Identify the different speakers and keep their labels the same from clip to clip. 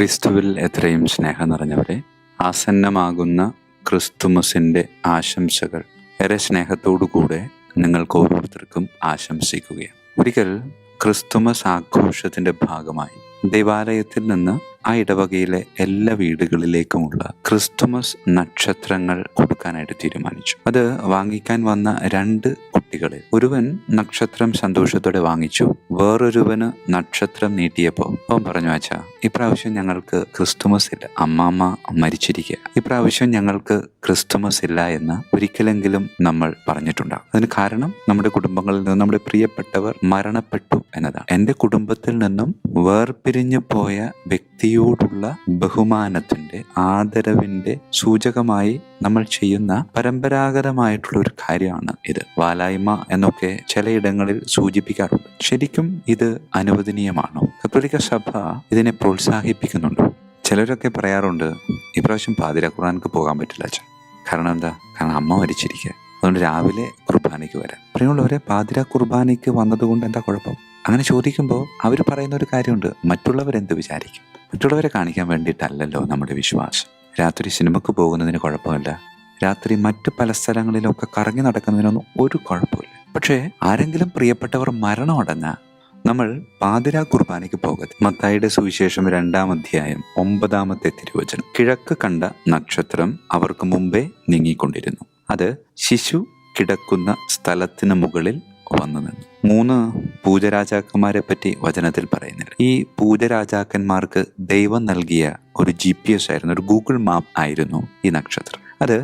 Speaker 1: ക്രിസ്തുവിൽ എത്രയും സ്നേഹം നിറഞ്ഞവരെ, ആസന്നമാകുന്ന ക്രിസ്തുമസിൻ്റെ ആശംസകൾ ഏറെ സ്നേഹത്തോടുകൂടെ നിങ്ങൾക്ക് ഓരോരുത്തർക്കും ആശംസിക്കുകയാണ്. ഒരിക്കൽ ക്രിസ്തുമസ് ആഘോഷത്തിൻ്റെ ഭാഗമായി ദേവാലയത്തിൽ നിന്ന് ആ ഇടവകയിലെ എല്ലാ വീടുകളിലേക്കുമുള്ള ക്രിസ്തുമസ് നക്ഷത്രങ്ങൾ കൊടുക്കാനായിട്ട് തീരുമാനിച്ചു. അത് വാങ്ങിക്കാൻ വന്ന 2 കുട്ടികളിൽ ഒരുവൻ നക്ഷത്രം സന്തോഷത്തോടെ വാങ്ങിച്ചു. വേറൊരുവന് നക്ഷത്രം നീട്ടിയപ്പോൾ അവൻ പറഞ്ഞു, അച്ഛാ, ഇപ്രാവശ്യം ഞങ്ങൾക്ക് ക്രിസ്തുമസ് ഇല്ല, അമ്മാമ്മ മരിച്ചിരിക്കുക, ഇപ്രാവശ്യം ഞങ്ങൾക്ക് ക്രിസ്തുമസ് ഇല്ല എന്ന് ഒരിക്കലെങ്കിലും നമ്മൾ പറഞ്ഞിട്ടുണ്ടാകും. അതിന് കാരണം നമ്മുടെ കുടുംബങ്ങളിൽ നിന്ന് നമ്മുടെ പ്രിയപ്പെട്ടവർ മരണപ്പെട്ടു എന്നതാണ്. എൻ്റെ കുടുംബത്തിൽ നിന്നും വേർപിരിഞ്ഞു പോയ വ്യക്തിയോടുള്ള ബഹുമാനത്തിന്റെ, ആദരവിന്റെ സൂചകമായി നമ്മൾ ചെയ്യുന്ന പരമ്പരാഗതമായിട്ടുള്ള ഒരു കാര്യമാണ് ഇത്. വാലായ്മ എന്നൊക്കെ ചിലയിടങ്ങളിൽ സൂചിപ്പിക്കാറുണ്ട്. ശരിക്കും ഇത് അനുവദനീയമാണോ? കത്തോലിക്ക സഭ ഇതിനെ പ്രോത്സാഹിപ്പിക്കുന്നുണ്ടോ? ചിലരൊക്കെ പറയാറുണ്ട്, ഇപ്രാവശ്യം പാതിര ഖുർആനിക്ക് പോകാൻ പറ്റില്ല അച്ഛൻ. കാരണം എന്താ? കാരണം അമ്മ മരിച്ചിരിക്കുക, അതുകൊണ്ട് രാവിലെ കുർബാനയ്ക്ക് വരാം. പ്രിയമുള്ളവരെ, പാതിര കുർബാനയ്ക്ക് വന്നതുകൊണ്ട് എന്താ കുഴപ്പം? അങ്ങനെ ചോദിക്കുമ്പോൾ അവർ പറയുന്ന ഒരു കാര്യമുണ്ട്, മറ്റുള്ളവരെന്ത് വിചാരിക്കും? മറ്റുള്ളവരെ കാണിക്കാൻ വേണ്ടിയിട്ടല്ലല്ലോ നമ്മുടെ വിശ്വാസം. രാത്രി സിനിമക്ക് പോകുന്നതിന് കുഴപ്പമില്ല, രാത്രി മറ്റു പല സ്ഥലങ്ങളിലൊക്കെ കറങ്ങി നടക്കുന്നതിനൊന്നും ഒരു കുഴപ്പമില്ല. പക്ഷേ ആരെങ്കിലും പ്രിയപ്പെട്ടവർ മരണമടഞ്ഞാൽ നമ്മൾ പാതിരാ കുർബാനയ്ക്ക് പോകരുത്. മത്തായിയുടെ സുവിശേഷം 2-ാം അധ്യായം 9-ാമത്തെ തിരുവചനം, കിഴക്ക് കണ്ട നക്ഷത്രം അവർക്ക് മുമ്പേ നീങ്ങിക്കൊണ്ടിരുന്നു, അത് ശിശു കിടക്കുന്ന സ്ഥലത്തിന് മുകളിൽ വന്നു നിന്നു. 3 പൂജരാജാക്കന്മാരെ പറ്റി വചനത്തിൽ പറയുന്നില്ല. ഈ പൂജരാജാക്കന്മാർക്ക് ദൈവം നൽകിയ ഒരു GPS ആയിരുന്നു, ഒരു ഗൂഗിൾ മാപ്പ് ആയിരുന്നു ഈ നക്ഷത്രം. അത്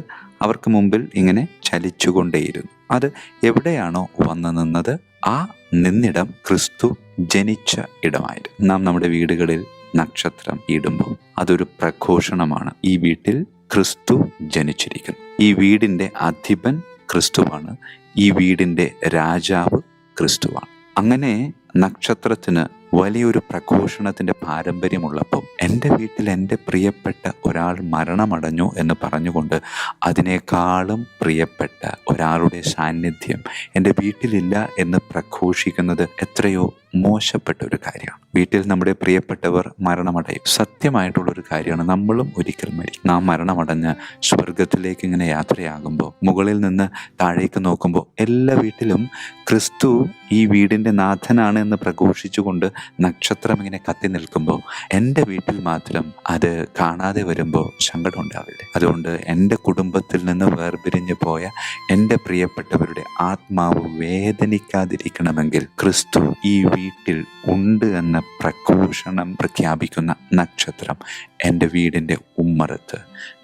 Speaker 1: അവർക്ക് മുമ്പിൽ ഇങ്ങനെ ചലിച്ചുകൊണ്ടേയിരുന്നു. അത് എവിടെയാണോ വന്നു നിന്നത് ആ നിന്നിടം ക്രിസ്തു ജനിച്ച ഇടമായിരുന്നു. നാം നമ്മുടെ വീടുകളിൽ നക്ഷത്രം ഇടുമ്പോൾ അതൊരു പ്രഘോഷണമാണ്. ഈ വീട്ടിൽ ക്രിസ്തു ജനിച്ചിരിക്കുന്നു, ഈ വീടിൻ്റെ അധിപൻ ക്രിസ്തുവാണ്, ഈ വീടിൻ്റെ രാജാവ് ക്രിസ്തുവാണ്. അങ്ങനെ നക്ഷത്രത്തിന് വലിയൊരു പ്രഘോഷണത്തിന്റെ പാരമ്പര്യമുള്ളപ്പോൾ എൻ്റെ വീട്ടിൽ എൻ്റെ പ്രിയപ്പെട്ട ഒരാൾ മരണമടഞ്ഞു എന്ന് പറഞ്ഞുകൊണ്ട് അതിനേക്കാളും പ്രിയപ്പെട്ട ഒരാളുടെ സാന്നിധ്യം എൻ്റെ വീട്ടിലില്ല എന്ന് പ്രഘോഷിക്കുന്നത് എത്രയോ മോശപ്പെട്ട ഒരു കാര്യമാണ്. വീട്ടിൽ നമ്മുടെ പ്രിയപ്പെട്ടവർ മരണമടയും, സത്യമായിട്ടുള്ളൊരു കാര്യമാണ്. നമ്മളും ഒരിക്കൽ മരിക്കും. നാം മരണമടഞ്ഞ് സ്വർഗത്തിലേക്ക് ഇങ്ങനെ യാത്രയാകുമ്പോൾ മുകളിൽ നിന്ന് താഴേക്ക് നോക്കുമ്പോൾ എല്ലാ വീട്ടിലും ക്രിസ്തു ഈ വീടിൻ്റെ നാഥനാണ് എന്ന് പ്രഘോഷിച്ചുകൊണ്ട് നക്ഷത്രം ഇങ്ങനെ കത്തി നിൽക്കുമ്പോൾ എൻ്റെ വീട്ടിൽ മാത്രം അത് കാണാതെ വരുമ്പോൾ സങ്കടം ഉണ്ടാവില്ലേ? അതുകൊണ്ട് എൻ്റെ കുടുംബത്തിൽ നിന്ന് വേർപിരിഞ്ഞു പോയ എൻ്റെ പ്രിയപ്പെട്ടവരുടെ ആത്മാവ് വേദനിക്കാതിരിക്കണമെങ്കിൽ ക്രിസ്തു ഈ വീട്ടിൽ ഉണ്ട് എന്ന പ്രഘോഷണം പ്രഖ്യാപിക്കുന്ന നക്ഷത്രം എൻ്റെ വീടിൻ്റെ ഉമ്മറത്ത്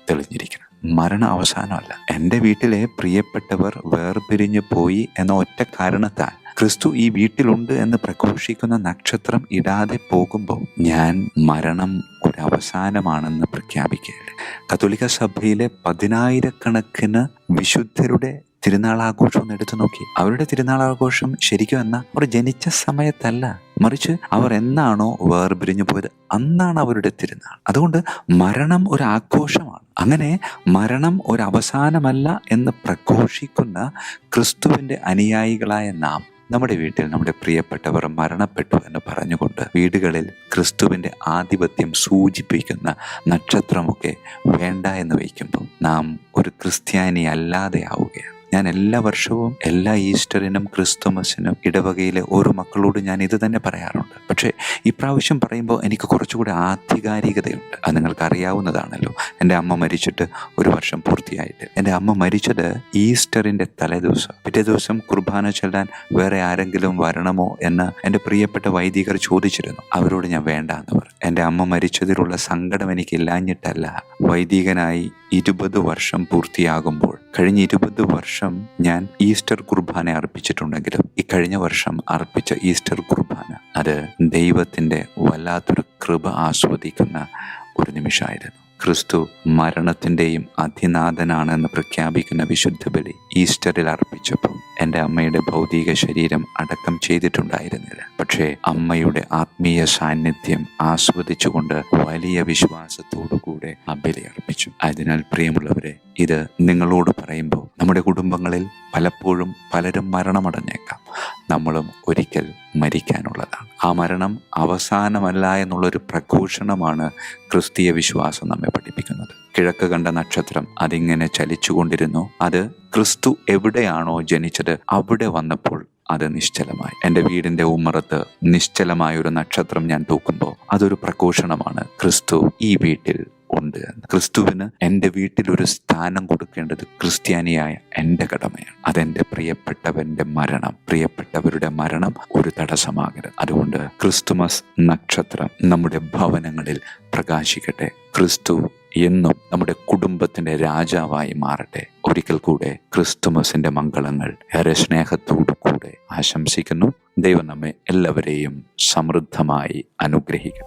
Speaker 1: തെളിഞ്ഞിരിക്കണം. മരണം അവസാനമല്ല. എൻ്റെ വീട്ടിലെ പ്രിയപ്പെട്ടവർ വേർപിരിഞ്ഞു പോയി എന്ന ഒറ്റ കാരണത്താൽ ക്രിസ്തു ഈ വീട്ടിലുണ്ട് എന്ന് പ്രഘോഷിക്കുന്ന നക്ഷത്രം ഇടാതെ പോകുമ്പോൾ ഞാൻ മരണം ഒരു അവസാനമാണെന്ന് പ്രഖ്യാപിക്കുകയല്ലേ? കത്തോലിക്ക സഭയിലെ 10,000-കണക്കിന് വിശുദ്ധരുടെ തിരുനാളാഘോഷം ഒന്ന് എടുത്തു നോക്കി. അവരുടെ തിരുനാളാഘോഷം ശരിക്കും എന്നാ? അവർ ജനിച്ച സമയത്തല്ല, മറിച്ച് അവർ എന്നാണോ വേർപിരിഞ്ഞു പോയത് അന്നാണ് അവരുടെ തിരുനാൾ. അതുകൊണ്ട് മരണം ഒരു ആഘോഷമാണ്. അങ്ങനെ മരണം ഒരു അവസാനമല്ല എന്ന് പ്രഘോഷിക്കുന്ന ക്രിസ്തുവിൻ്റെ അനുയായികളായ നാം നമ്മുടെ വീട്ടിൽ നമ്മുടെ പ്രിയപ്പെട്ടവർ മരണപ്പെട്ടു എന്ന് പറഞ്ഞുകൊണ്ട് വീടുകളിൽ ക്രിസ്തുവിൻ്റെ ആധിപത്യം സൂചിപ്പിക്കുന്ന നക്ഷത്രമൊക്കെ വേണ്ട എന്ന് വയ്ക്കുമ്പോൾ നാം ഒരു ക്രിസ്ത്യാനി അല്ലാതെ ആവുകയാണ്. ഞാൻ എല്ലാ വർഷവും എല്ലാ ഈസ്റ്ററിനും ക്രിസ്തുമസിനും ഇടവകയിലെ ഓരോ മക്കളോട് ഞാൻ ഇത് തന്നെ പറയാറുണ്ട്. പക്ഷേ ഇപ്രാവശ്യം പറയുമ്പോൾ എനിക്ക് കുറച്ചുകൂടി ആധികാരികതയുണ്ട്. അത് നിങ്ങൾക്ക് അറിയാവുന്നതാണല്ലോ. എൻ്റെ അമ്മ മരിച്ചിട്ട് 1 വർഷം പൂർത്തിയായിട്ട്. എൻ്റെ അമ്മ മരിച്ചത് ഈസ്റ്ററിൻ്റെ തലേദിവസം. പിറ്റേ ദിവസം കുർബാന ചൊല്ലാൻ വേറെ ആരെങ്കിലും വരണമോ എന്ന് എൻ്റെ പ്രിയപ്പെട്ട വൈദികർ ചോദിച്ചിരുന്നു. അവരോട് ഞാൻ വേണ്ട എന്ന് പറഞ്ഞു. എൻ്റെ അമ്മ മരിച്ചതിലുള്ള സങ്കടം എനിക്കില്ലാഞ്ഞിട്ടല്ല. വൈദികനായി 20 വർഷം പൂർത്തിയാകുമ്പോൾ കഴിഞ്ഞ 20 വർഷം ഞാൻ ഈസ്റ്റർ കുർബാന അർപ്പിച്ചിട്ടുണ്ടെങ്കിലും ഈ കഴിഞ്ഞ വർഷം അർപ്പിച്ച ഈസ്റ്റർ കുർബാന അത് ദൈവത്തിൻ്റെ വല്ലാത്തൊരു കൃപ ആസ്വദിക്കുന്ന ഒരു നിമിഷമായിരുന്നു. ക്രിസ്തു മരണത്തിൻ്റെയും അതിനാഥനാണെന്ന് പ്രഖ്യാപിക്കുന്ന വിശുദ്ധ ബലി ഈസ്റ്ററിൽ അർപ്പിച്ചപ്പോൾ എൻ്റെ അമ്മയുടെ ഭൗതിക ശരീരം അടക്കം ചെയ്തിട്ടുണ്ടായിരുന്നില്ല. പക്ഷേ അമ്മയുടെ ആത്മീയ സാന്നിധ്യം ആസ്വദിച്ചുകൊണ്ട് വലിയ വിശ്വാസത്തോടുകൂടെ ആ ബലി അർപ്പിച്ചു. അതിനാൽ പ്രിയമുള്ളവരെ, ഇത് നിങ്ങളോട് പറയുമ്പോൾ നമ്മുടെ കുടുംബങ്ങളിൽ പലപ്പോഴും പലരും മരണമടഞ്ഞേക്കാം. നമ്മളും ഒരിക്കൽ മരിക്കാനുള്ളതാണ്. ആ മരണം അവസാനമല്ല എന്നുള്ളൊരു പ്രഘോഷണമാണ് ക്രിസ്തീയ വിശ്വാസം നമ്മെ പഠിപ്പിക്കുന്നത്. കിഴക്ക് കണ്ട നക്ഷത്രം അതിങ്ങനെ ചലിച്ചുകൊണ്ടിരുന്നു. അത് ക്രിസ്തു എവിടെയാണോ ജനിച്ചത് അവിടെ വന്നപ്പോൾ അത് നിശ്ചലമായി. എൻ്റെ വീടിൻ്റെ ഉമ്മറത്ത് നിശ്ചലമായൊരു നക്ഷത്രം ഞാൻ തൂക്കുമ്പോൾ അതൊരു പ്രഘോഷണമാണ്, ക്രിസ്തു ഈ വീട്ടിൽ ഉണ്ട് എന്ന്. ക്രിസ്തുവിന് എൻ്റെ വീട്ടിൽ ഒരു സ്ഥാനം കൊടുക്കേണ്ടത് ക്രിസ്ത്യാനിയായ എൻ്റെ കടമയാണ്. അതെൻ്റെ പ്രിയപ്പെട്ടവരുടെ മരണം ഒരു തടസ്സമാകരുത്. അതുകൊണ്ട് ക്രിസ്തുമസ് നക്ഷത്രം നമ്മുടെ ഭവനങ്ങളിൽ പ്രകാശിക്കട്ടെ. ക്രിസ്തു എന്നും നമ്മുടെ കുടുംബത്തിന്റെ രാജാവായി മാറട്ടെ. ഒരിക്കൽ കൂടെ ക്രിസ്തുമസിന്റെ മംഗളങ്ങൾ ഏറെ സ്നേഹത്തോടു കൂടെ ആശംസിക്കുന്നു. ദൈവം നമ്മെ എല്ലാവരെയും സമൃദ്ധമായി അനുഗ്രഹിക്കും.